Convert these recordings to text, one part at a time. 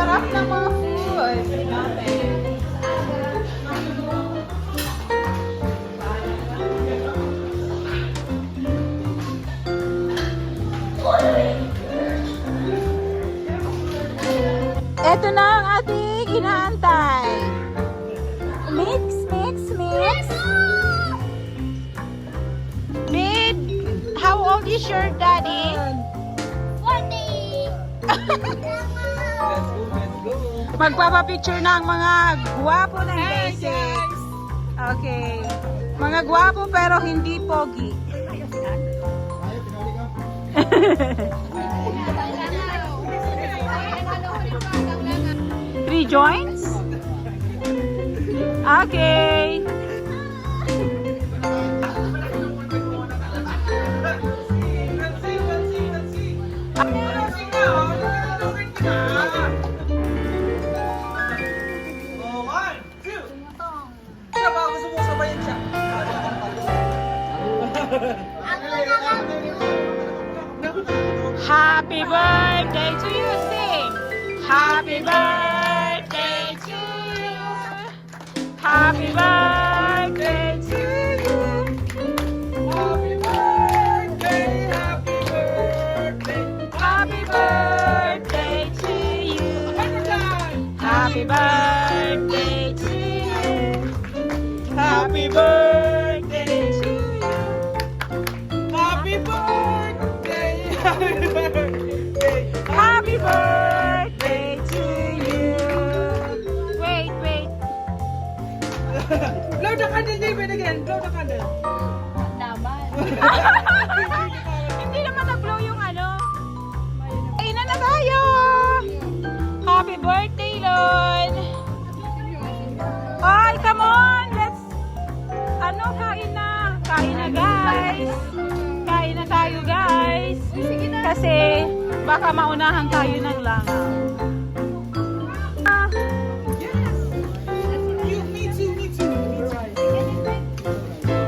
sarap ng mga food. Ito na ang ating inaantay. Mix, mix, mix. Babe, how old is your daddy? 40. Magpapapicture na ang mga gwapo ng basic. Okay. Mga gwapo pero hindi pogi. 3 joints? Okay. Happy birthday to you, sing. Happy birthday to you. Happy birthday to you. Happy birthday, happy birthday. Happy birthday to you. Happy birthday to you. Happy birthday to you. Happy birthday. Happy birthday. Happy birthday to you. Wait, wait. Blow the candle, David, again. Blow the candle. Naman. Hindi naman nag-blow yung ano. Kainan na tayo. Happy birthday, Lon. Ay, come on. Let's, kain na. Kain na, guys. Kain na tayo, guys. Kasi, baka maunahan tayo ng langaw. Me too.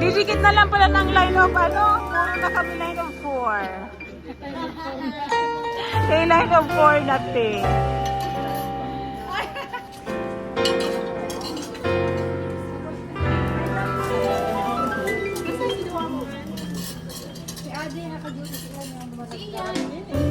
Didikit na lang pala ng line of puro na kami line of 4. Kay line of 4 natin. Si Ate, nakaduty sila na. Sige yan.